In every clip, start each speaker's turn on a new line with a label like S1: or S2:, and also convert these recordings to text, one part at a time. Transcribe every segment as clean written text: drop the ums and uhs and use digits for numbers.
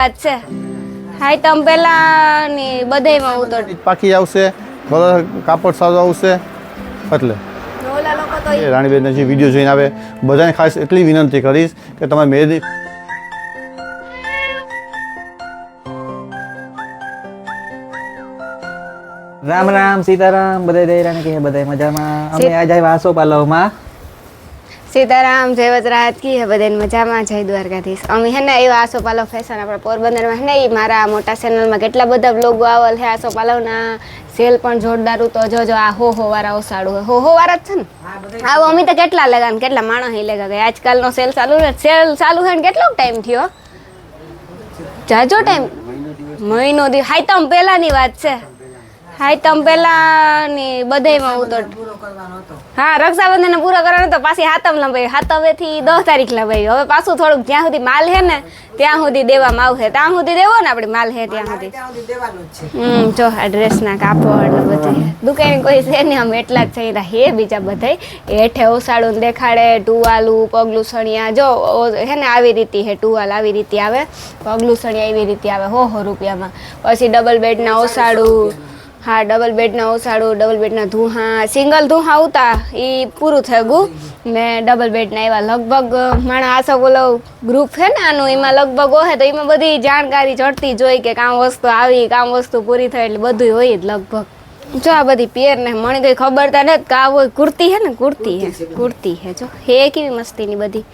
S1: છે હાઈ તમ પેલા ની બધાયમાં ઉતર
S2: પાકી આવશે કલર કાપડ સારો આવશે એટલે
S1: ઓલા લોકો તો
S2: રાણીબેનના જે વિડીયો જોઈને આવે બધાને ખાસ એટલી વિનંતી કરીશ કે તમે મહેંદી
S3: રામ રામ સીતારામ બધાય દૈરાને કે બધાય મજામાં અમે આજ આવ્યા આસોપાલવમાં
S1: સીતારામ જય વજરાજ કી હે બધાને મજામાં જય દ્વારકાધીશ અમે હે ને એવા આસોપાલવ ફેશન આપણા પોરબંદરમાં હે ને ઈ મારા મોટા ચેનલમાં કેટલા બધા બ્લોગો આવેલ છે આસોપાલવના સેલ પણ જોરદાર તો જોજો આ હો વાળા ઓસાડું હો વાળા જ છે ને આવો અમે તો કેટલા લગા ને કેટલા માણસ હી લગા ગયા આજકાલનો સેલ ચાલુ છે ને કેટલો ટાઈમ થયો જાજો ટાઈમ મહિનો દી હાઈ તમ પહેલાની વાત છે હાઈ તમ પેલાની બધાયમાં ઉતર હા રક્ષાબંધન પૂરો કરવાનો તો પાછી હાતમ લંબાઈ હાતમેથી 10 તારીખ લંબાઈ હવે પાછું થોડુંક જ્યાં સુધી માલ હે ને ત્યાં સુધી દેવામાં આવશે ત્યાં સુધી દેવો ને આપણે માલ હે ત્યાં સુધી જો આ ડ્રેસના કાપડ ને બધું દુકાન કોઈ છે ને આમ એટલા જ થઈ હે બીજા બધાય હેઠે ઓસાડું દેખાડે ટુવાલું પગલું સણિયા જો હે ને આવી રીતે હે ટુવાલ આવી રીતે આવે પગલું સણિયા એવી રીતે આવે 100 રૂપિયામાં પછી ડબલ બેડના ઓસાડું હા ડબલ બેડના ઓસાડું ડબલ બેડના ધુહા સિંગલ ધુહા ઉતા એ પૂરું થઈ ગયું ને ડબલ બેડના એવા લગભગ માણા આસો બોલો ગ્રુપ છે ને આનું એમાં લગભગ હોય તો એમાં બધી જાણકારી ચડતી જોઈ કે કામ વસ્તુ આવી કામ વસ્તુ પૂરી થાય એટલે બધું હોય જ લગભગ જો આ બધી પેર ને મને કઈ ખબર તા નથી કે આ હોય કુર્તી હે ને કુર્તી હે જો હે કેવી મસ્તીની બધી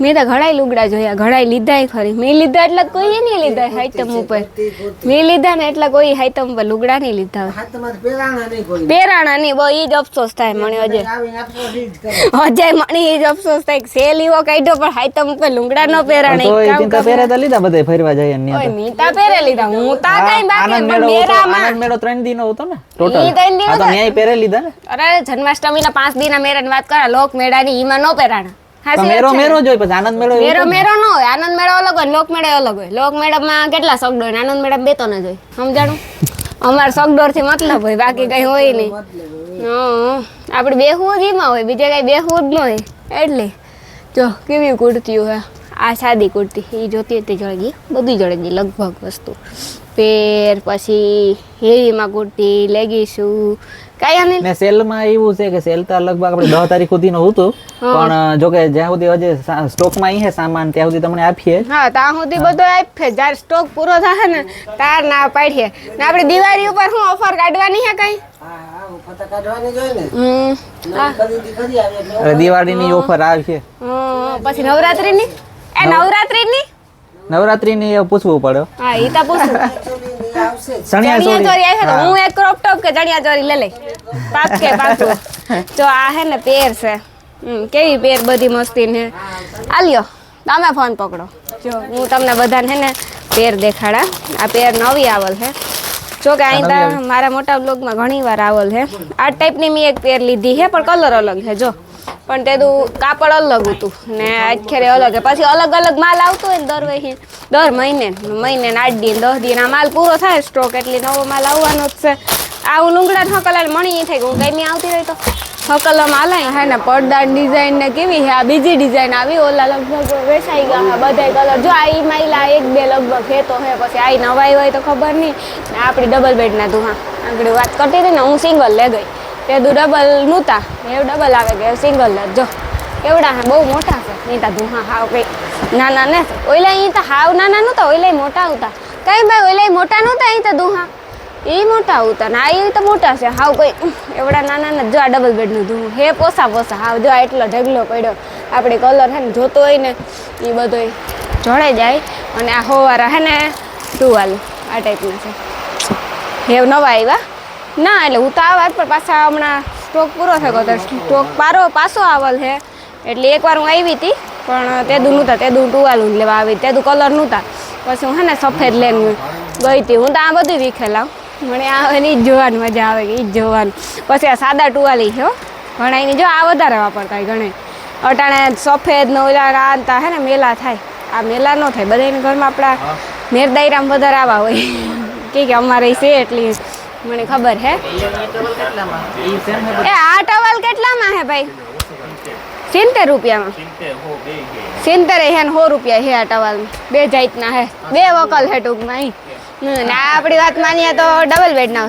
S1: મેં તો ઘણાય લુગડા જોયા ઘણાય લીધા ખરી મેં લીધા એટલે કોઈ નહીં લીધા હાઈતમ ઉપર મેં લીધા ને એટલે કોઈ હાઈતમ ઉપર લુગડા નહીં લીધા પહેરાણા નહીં બહુ એ જ અફસોસ થાય મને અજય મને એ જ અફસોસ થાય કે સેલ એવો કાઢ્યો પણ હાઈતમ ઉપર લુગડા ન પહેરાણા
S3: પહેરે તો લીધા બધા ફરવા જાય ને
S1: મીતા પહેરે લીધા હું તા કઈ બાકી
S3: આનંદ મેળો 3 દિનો હતો ને ટોટલ આ તો ન્યાય પહેરે લીધા ને
S1: અરે જન્માષ્ટમીના 5 દિના મેળાની વાત કરા લોક મેળાની ઈમાં ન પહેરાણા
S3: મેરો જોઈ પછી આનંદ મેળો
S1: મેરો ન હોય આનંદ મેળો અલગ હોય લોક મેળો અલગ હોય લોક મેળામાં કેટલા સગડોર હોય આનંદ મેળા બે તો ન જોઈ સમજાણું અમાર સગડોર થી મતલબ હોય બાકી કઈ હોય નહીં આપણે બેહવું જ એમાં હોય બીજે કઈ બેહવું જ ન હોય એટલે જો કેવી કુર્તીઓ હે આ સાદી કુર્તી એ જોતી હતી જળે ગઈ બધી જળે ગઈ લગભગ વસ્તુ પેર પછી હેવીમાં કુર્તી લેગીશું કઈ નહીં
S3: ને સેલમાં એવું છે કે સેલ તો લગભગ આપણે 10 તારીખ સુધીનો હતું પણ જો કે જ્યાં સુધી હજે સ્ટોકમાં અહીં છે સામાન ત્યાં સુધી તમને આપીએ
S1: હા ત્યાં સુધી બધો આપીએ જ્યારે સ્ટોક પૂરો થશે ને તાર ના પાડીએ ને આપણે દિવાળી ઉપર શું ઓફર કાઢવાની છે કઈ
S3: દિવાળીની ઓફર આવશે
S1: પછી નવરાત્રીની
S3: નવરાત્રીની પૂછવું પડે
S1: હા ઈ તા પૂછું ચણિયા ચોરી આવે તો હું એક ક્રોપ ટોપ કે ચણિયા ચોરી લે પાછું જો આ હે ને પેર છે કેવી પેર બધી મસ્તી ને આલ્યો તમે ફોન પકડો જો હું તમને બધાને હે ને પેર દેખાડા આ પેર નવી આવલ છે જો કે અહીં મારા મોટા બ્લોગમાં ઘણી વાર આવલ છે આ ટાઈપની મેં એક પેર લીધી છે પણ કલર અલગ છે જો પણ તેનું કાપડ અલગ હતું ને આખરે અલગ પછી અલગ માલ આવતો હોય ને દર મહિને 8 દિન 10 દિન આ માલ પૂરો થાય સ્ટોક એટલે નવો માલ આવવાનો જ છે આવું લુંગડા હકલાલ મણી થાય કે હું કઈ નહીં આવતી રહી તો હકલમાં હાલે હે ને પડદા ડિઝાઇન ને કેવી છે આ બીજી ડિઝાઇન આવી ઓલા લગભગ વેચાઈ ગયા બધા કલર જો આ માઇલા 1-2 લગભગ હે તો હે પછી આ નવાઈ હોય તો ખબર નહીં ને આપણી ડબલ બેડના દુહા આગળ વાત કરતી હતી ને હું સિંગલ લે ગઈ તે ડબલ નહોતા એવું ડબલ આવે કે સિંગલ જો એવડા હે બહુ મોટા છે નહીં તા ધુહા હાવ કઈ નાના ને ઓઈલા અહીં તો હાવ નાના નહોતા ઓઈલા મોટા હતા કઈ ભાઈ ઓઈલા મોટા નહોતા અહીં તો ધુહા એ મોટા હતા ને આ તો મોટા છે હાવ કઈ એવડા નાના ને જો આ ડબલ બેડનું ધુહું હે પોસા હાવ જો એટલો ઢગલો પડ્યો આપણે કલર હે ને જોતો હોય ને એ બધો જોડે જાય અને આ હોવારા હે ને ટુવાલું આ ટાઈપના છે હે નવા આવ્યા ના એટલે હું તો આવા પણ પાછા હમણાં સ્ટોક પૂરો થયો તો સ્ટોક પાછો આવલ છે એટલે એકવાર હું આવી હતી પણ તેદું નહોતા તેદું ટુવાલું લેવા આવી તેદું કલર નહોતા પછી હું હે ને સફેદ લઈને ગઈ હતી હું તો આ બધું વિખેલાવ મને આ એની જ જોવાની મજા આવે કે એ જ જોવાનું પછી આ સાદા ટુવાલી છે ઘણા એની જો આ વધારે વાપરતા હોય ઘણે અટાણે સફેદ ને ઓલા આનતા હે ને મેલા થાય આ મેલા ન થાય બધાના ઘરમાં આપણા મેરદાયરામ વધારે આવા હોય કે અમારે છે એટલી મને ખબર હે એ આ ટવાલ કેટલામાં હે ભાઈ 70 રૂપિયામાં 70 હે ને 100 રૂપિયા હે આ ટવાલ બે જાતના હે બે વકલ હે ટૂંકમાં ઈ ને આ આપણી વાત માનીએ તો ડબલ બેડના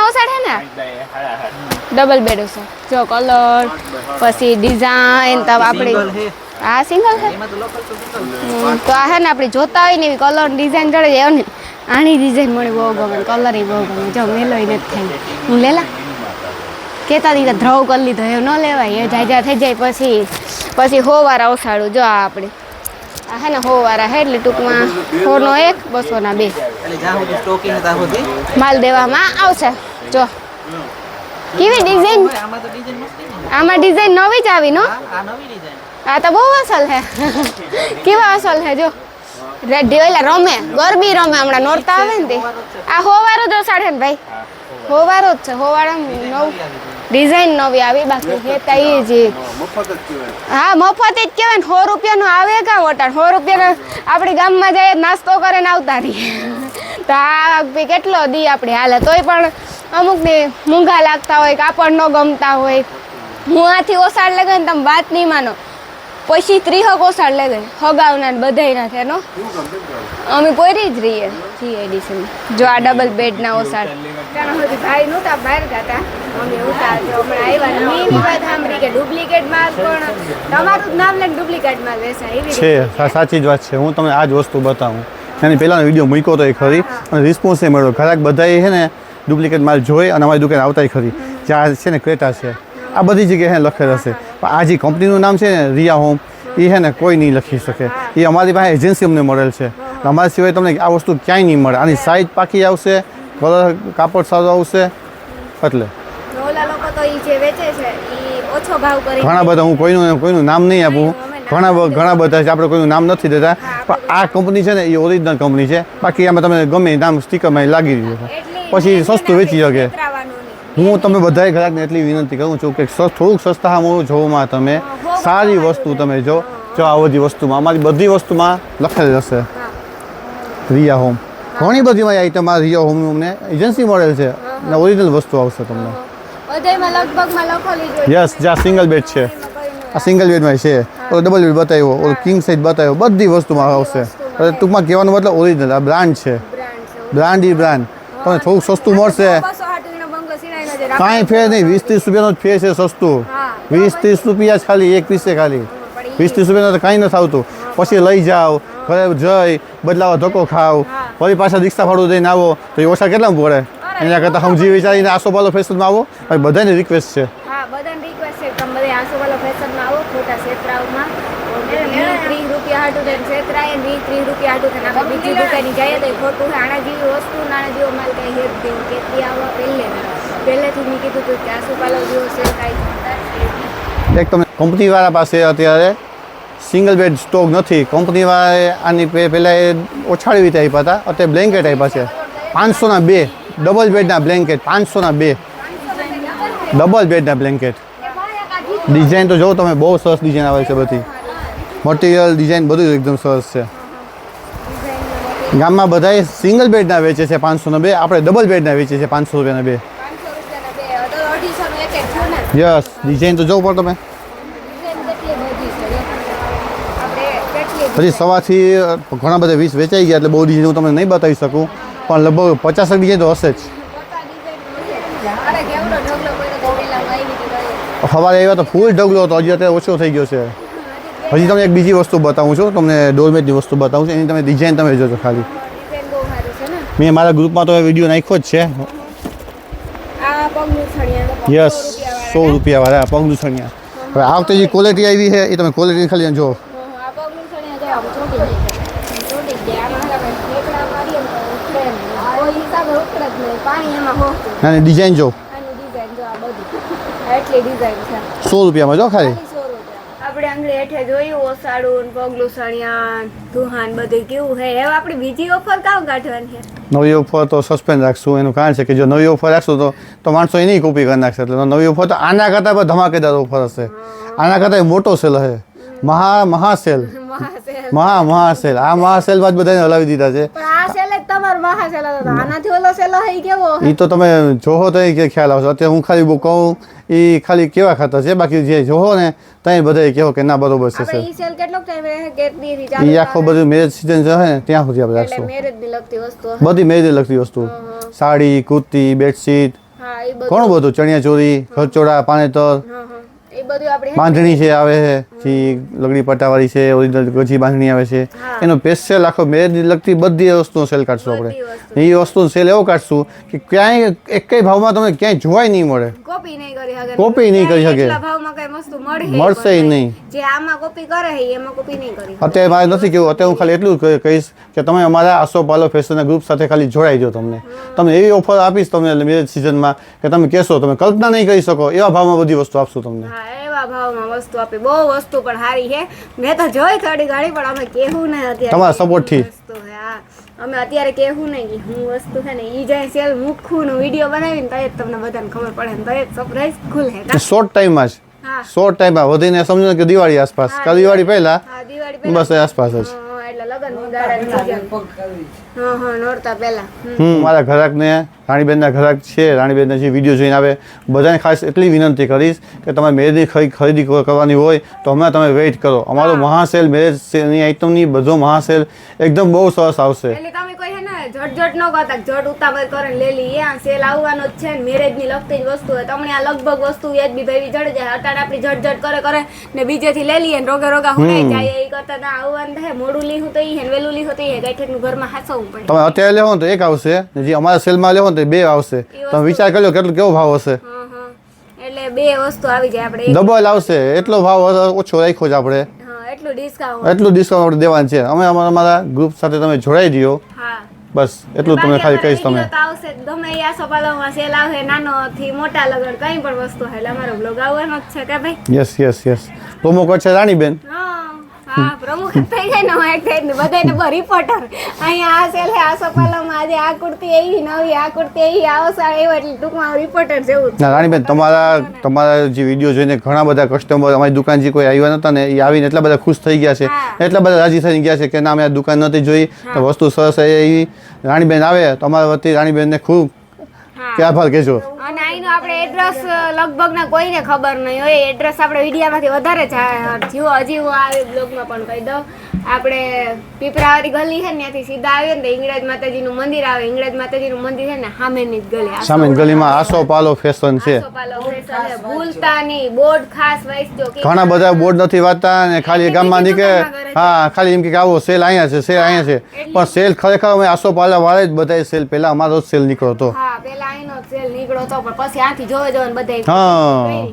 S1: ઓસાડ હે ને ડબલ બેડ ઓસાડ જો કલર પછી ડિઝાઇન તો આપણી આ સિંગલ છે તો આ હે ને આપણે જોતા હોય ને એવી કલર ડિઝાઇન ચડે જાય ને આની ડિઝાઇન મને બહુ ગમે કલર એ બહુ ગમે જો મેલો નથી થાય હું લેલા કેતા દીધા ધ્રવ કરી લીધો એ ન લેવાય એ જાજા થઈ જાય પછી 100 વાળા ઓસાડું જો આ આપણે આ હે ને 100 વાળા હે એટલે ટૂંકમાં 100 નો 1 200 ના 2
S3: એટલે જ્યાં સુધી સ્ટોકિંગ હતા સુધી
S1: માલ દેવામાં આવશે જો કેવી ડિઝાઇન
S3: આમાં તો ડિઝાઇન મસ્ત છે
S1: આમાં ડિઝાઇન નવી જ આવી નો
S3: આ નવી ડિઝાઇન
S1: આ તો બહુ અસલ હે કેવા અસલ હે જો રેડી ઓલા રમે ગરબી રમે હમણાં નોરતા આવે ને તે આ 100 વાળો જો સાડે ને ભાઈ 100 વાળો જ છે 100 વાળા નવ ડિઝાઇન નવી આવી બાકી હેતા એ જ હા મફત જ કહેવાય ને 100 રૂપિયાનો આવે કાં વટાણ 100 રૂપિયાનો આપણે ગામમાં જઈએ નાસ્તો કરીને આવતા રહીએ તો આ કેટલો દી આપણે હાલે તોય પણ અમુકને મૂંઘા લાગતા હોય કાપડ ન ગમતા હોય હું આથી ઓસાડ લે ગઈ ને તમે વાત નહીં માનો પછી 30 ઓસાડ લે ગઈ હગાવના ને બધાયના છે નો અમે પોરી જ રહીએ જીઆઈડીસી જો આ ડબલ બેડના ઓસાડ ત્યાં સુધી ભાઈ નહોતા બહાર ગાતા અમે ઉતા જો હમણાં આવ્યા ને મેં વાત સાંભળી કે ડુપ્લિકેટ માલ પણ તમારું જ નામ લઈને ડુપ્લિકેટ માલ વેચાય એવી
S2: છે સાચી જ વાત છે હું તમને આ જ વસ્તુ બતાવું એની પહેલાંનો વિડીયો મૂક્યો તો એ ખરી અને રિસ્પોન્સ એ મળ્યો ઘરાક બધાએ છે ને ડુપ્લિકેટ માલ જોઈ અને અમારી દુકાન આવતાય ખરી જ્યાં છે ને ક્રેટા છે આ બધી જગ્યાએ લખેલ હશે પણ આ જે કંપનીનું નામ છે ને રિયા હોમ એ છે ને કોઈ નહીં લખી શકે એ અમારી પાસે એજન્સી અમને મળેલ છે અમારા સિવાય તમને આ વસ્તુ ક્યાંય નહીં મળે આની સાઇઝ પાકી આવશે કલર કાપડ સારું આવશે એટલે
S1: ઓલા લોકો તો ઈ જે વેચે છે ઈ ઓછો ભાવ કરી
S2: ઘણા બધા હું કોઈનું નામ નહીં આપું ઘણા બધા છે આપણે કોઈનું નામ નથી દેતા પણ આ કંપની છે ને એ ઓરિજિનલ કંપની છે બાકી આમાં તમે ગમે એ નામ સ્ટીકરમાં લાગી રહ્યું છે પછી સસ્તું વેચી શકે હું તમે બધાય ગ્રાહકને એટલી વિનંતી કરું છું કે થોડુંક સસ્તામાં જોવામાં તમે સારી વસ્તુ તમે જો આ બધી વસ્તુમાં અમારી બધી વસ્તુમાં લખેલ હશે રિયા હોમ ઘણી બધીમાં આઈટમ આ રિયા હોમનું અમને એજન્સી મળેલ છે અને ઓરિજિનલ વસ્તુ આવશે તમને
S1: બધાયમાં લગભગમાં લખેલી જ હોય
S2: યસ જ્યાં સિંગલ બેડ છે આ સિંગલ બેડમાં છે ઓલો ડબલ બેડ બતાવ્યો ઓલો કિંગ સાઇઝ બતાવ્યો બધી વસ્તુમાં આવશે ટૂંકમાં કહેવાનો મતલબ ઓરિજિનલ આ બ્રાન્ડ છે બ્રાન્ડ તમને થોડુંક સસ્તું મળશે કાંઈ ફેર નહીં 20-30 રૂપિયાનો જ ફેર છે સસ્તું 20-30 રૂપિયા જ ખાલી એક પીસ છે ખાલી 20-30 રૂપિયાનો તો કાંઈ નથી આવતું પછી લઈ જાઓ ઘરે જઈ બદલાવા ધક્કો ખાવ ફરી પાછા રિક્ષા ભાડું દઈને આવો તો એ ઓછા કેટલામાં પડે એના કરતાં સમજી વિચારીને આસોપાલો ફેશનમાં આવો અને બધાને રિક્વેસ્ટ છે
S1: હા બધાને રિક્વેસ્ટ છે તમે બધા આસોપાલો ફેશનમાં આવો ખોટા છેતરાવમાં 30 રૂપિયા હાટું થઈને છેતરાય 30 રૂપિયા હાટું થઈને આપણે બીજી દુકાને જઈએ તો ખોટું આના જેવી વસ્તુ નાના જેવો માલ કઈ હેત દેવું કેટલી આવવા પહેલેથી મેં કીધું હતું કે આસોપાલો જેવો છે કાંઈ
S2: એક તમને કંપનીવાળા પાસે અત્યારે સિંગલ બેડ સ્ટોક નથી કંપનીવાળાએ આની પહેલાં એ ઓછાળી રીતે આપ્યા હતા અત્યારે બ્લેન્કેટ આપ્યા છે 500ના 2 ડબલ બેડના બ્લેન્કેટ 500ના 2 ડબલ બેડના બ્લેન્કેટ ડિઝાઇન તો જો તમે બહુ સરસ ડિઝાઇન આવે છે બધી મટીરિયલ ડિઝાઇન બધું એકદમ સરસ છે ગામમાં બધાએ સિંગલ બેડના વેચે છે 500ના 2 આપણે ડબલ બેડના વેચે છે 500 રૂપિયાના 2 યસ ડિઝાઇન તો જોવો પડે તમે પછી સવારથી ઘણા બધા 20 વેચાઈ ગયા એટલે બહુ ડિઝાઇન હું તમને નહીં બતાવી શકું પણ લગભગ 50 ડિઝાઇન તો હશે જ સવારે આવ્યા તો ફૂલ ઢગલો હતો હજી અત્યારે ઓછો થઈ ગયો છે હજી તમને એક બીજી વસ્તુ બતાવું છું તમને ડોરમેટની વસ્તુ બતાવું છું એની તમે ડિઝાઇન તમે જોજો ખાલી મેં મારા ગ્રુપમાં તો વિડીયો નાખ્યો જ છે યસ 100 રૂપિયાવાળા પગલું છણિયા હવે આ વખતે જે ક્વોલિટી આવી છે એ તમે ક્વોલિટી ખાલી જો અને ડિઝાઇન જો 100 રૂપિયામાં જો ખાલી
S1: આપણે આંગળી હેઠે જોયું ઓસાડું પગલું સણિયા દુહાન બધું કેવું હે હવે આપણે બીજી ઓફર કામ કાઢવાની છે
S2: નવી ઓફર તો સસ્પેન્ડ રાખશું એનું કારણ છે કે જો નવી ઓફર રાખશું તો માણસો એની કોપી કરી નાખશે એટલે નવી ઓફર તો આના કરતાં પણ ધમાકેદાર ઓફર હશે આના કરતાં મોટો સેલ હશે મહાસેલ આ મહાસેલમાં જ બધાને હલાવી દીધા છે
S1: પણ આ સેલ જ તમારો મહા સેલ હતો આનાથી ઓલો સેલ હઈ કેવો
S2: એ તો તમે જોહો તો કે ખ્યાલ આવશે. અત્યારે હું ખાલી બહુ કહું એ ખાલી કેવા ખાતા છે, બાકી જે જોહો ને ત્યાં બધા કહેવો કે ના બરોબર છે
S1: આપણે
S2: સેલ.
S1: ઈ સેલ કેટલો ટાઈમ રહે કેટલી થી ચાલુ
S2: એ આખો બધું મેરેજ સિઝન છે ને ત્યાં સુધી આપણે
S1: એટલે
S2: રાખશું.
S1: મેરેજ ની લગતી વસ્તુ
S2: બધી મેરેજ લગતી વસ્તુ, સાડી, કુર્તી, બેડશીટ,
S1: હા એ બધું
S2: ઘણું બધું, ચણિયા ચોળી, ઘરચોળા, પાનેતર,
S1: એ બધું આપણે
S2: બાંધણી છે આવે છે, જે લગડી પટ્ટાવાળી છે, ઓરિજિનલ ગજી બાંધણી આવે છે, એનો સ્પેશિયલ આખો મેરેજની લગતી બધી વસ્તુનો સેલ કાઢશું આપણે. એ વસ્તુનો સેલ એવો કાઢશું કે ક્યાંય એકેય ભાવમાં તમને ક્યાંય જોવાય નહીં મળે,
S1: કોપી નહીં કરી શકે
S2: કોપી નહીં કરી શકે,
S1: એટલા ભાવમાં કઈ વસ્તુ
S2: મળશે ય નહીં.
S1: જે આમાં કોપી કરે છે એમાં કોપી નહીં કરી
S2: અત્યારે મારે નથી કેવું, અત્યારે હું ખાલી એટલું જ કહીશ કે તમે અમારા આસોપાલો ફેશનના ગ્રુપ સાથે ખાલી જોડાઈ જાઓ. તમને એવી ઓફર આપીશ તમને મેરેજ સિઝનમાં કે તમે કહેશો, તમે કલ્પના નહીં કરી શકો એવા ભાવમાં બધી વસ્તુ આપશું તમને.
S1: હા એવા ભાવમાં વસ્તુ આપી. બહુ વસ્તુ પણ સારી છે. મેં તો જોઈ થોડી ઘણી પણ અમે કેવું ને અત્યારે
S2: તમારા સપોર્ટથી.
S1: વસ્તુ છે. હા અમે અત્યારે કેવું નહીં કે હું વસ્તુ છે ને ઈ જાય સેલ મૂકું ને વિડીયો બનાવીને તો જ તમને બધાને ખબર પડે ને તો જ સરપ્રાઈઝ ખુલે.
S2: શોર્ટ ટાઈમમાં જ,
S1: હા
S2: શોર્ટ ટાઈમમાં વધીને સમજો કે દિવાળી આસપાસ, કાલ દિવાળી પહેલા
S1: હા દિવાળી પહેલા
S2: બસ એ આસપાસ જ.
S1: એટલે લગન ગાળાની હા નોરતા પહેલા
S2: મારા ઘરાકને રાણીબેનના ઘરાક છે, રાણીબેનના જે વિડીયો જોઈને આવે બધાને ખાસ એટલી વિનંતી કરીશ કે તમારે મેરેજની ખરીદી કરવાની હોય તો હમણાં તમે વેઇટ કરો. અમારો મહાસેલ મેરેજની આઈટમની બધો મહાસેલ એકદમ બહુ સરસ આવશે.
S1: એટલે તમે કોઈ છે ને ઝટઝટ ન કરતા, ઝટ ઉતાવળ કરે લે લઈએ. આ સેલ આવવાનો જ છે ને મેરેજની લગતી જ વસ્તુ હોય. તમને આ લગભગ વસ્તુ યાદ બી ભાઈ જડે જાય. અટાણે આપણી ઝટઝટ કરે ને બીજેથી લઈ લઈએ ને રોગા હુકાઈ જાય. એ કરતા ના આવવાનું થાય. મોડું લીધું તો ઈ હે વેલું લીધું તો ઈ હે ગાંઠેકનું ઘરમાં હાસવું પડે.
S2: તમે અત્યારે લેવો ને તો એક આવશે, ને જે અમારા સેલમાં લેવો ને તો બે આવશે. તમે વિચાર કરી લો કેટલો કેવો ભાવ હશે.
S1: એટલે બે વસ્તુ આવી જાય આપણે.
S2: ડબલ આવશે. એટલો ભાવ ઓછો રાખ્યો છે આપણે,
S1: એટલું ડિસ્કાઉન્ટ
S2: એટલું ડિસ્કાઉન્ટ આપણે દેવાનું છે. અમે અમારા ગ્રુપ સાથે તમે જોડાઈ દો,
S1: હા
S2: બસ એટલું તમને ખાલી કહીશ. તમે
S1: તો આવશે ગમે એ આસોપાલવમાં સેલ આવે નાનો થી મોટા લગન કઈ પણ વસ્તુ હોય એટલે અમારો બ્લોગ આવવાનો જ છે કે ભાઈ.
S2: યસ પ્રોમો કોડ છે રાણીબેન.
S1: હા પ્રમુખ જ થઈ જાય ને હું એક થઈ ને બધાને રિપોર્ટર અહીંયા આ સેલ હે આસોપાલવમાં આજે આ કુર્તી એવી નવી આ કુર્તી એવી આવશે એવો એટલે ટૂંકમાં રિપોર્ટર જેવું
S2: ના રાણીબેન, તમારા જે વિડીયો જોઈને ઘણા બધા કસ્ટમર અમારી દુકાન જે કોઈ આવ્યા નતા ને એ આવીને એટલા બધા ખુશ થઈ ગયા છે, એટલા બધા રાજી થઈ ગયા છે કે ના અમે આ દુકાન નથી જોઈ તો વસ્તુ સરસ એવી. રાણીબેન આવે તો અમારા વતી રાણીબેનને ખૂબ કે આભાર કહેજો.
S1: અને અહીંનું આપણે એડ્રેસ લગભગ ના કોઈને ખબર નહીં હોય. એડ્રેસ આપણે વિડીયામાંથી વધારે હજી હું આ બ્લોગમાં પણ કહી દઉં. આપણે પીપરાવાળી ગલી છે ને ત્યાંથી સીધા આવીએ ને તો હિંગળાજ માતાજીનું મંદિર આવે. હિંગળાજ માતાજીનું મંદિર છે ને સામેની જ ગલી.
S2: સામેની ગલીમાં આસોપાલો ફેશન છે.
S1: ભૂલતા નહીં. બોર્ડ ખાસ વાંચજો.
S2: ઘણા બધા બોર્ડ નથી વાંચતા ને ખાલી ગામમાં નીકળે, હા ખાલી એમ કે આવો સેલ અહીંયા છે, સેલ અહીંયા છે, પણ સેલ ખરેખર અમે આસોપાલા વાળા જ બધા સેલ પહેલા અમારો જ સેલ નીકળ્યો હતો.
S1: હા પેલા અહીંનો સેલ નીકળ્યો હતો પણ પછી આથી જોવે જોવે બધા
S2: હા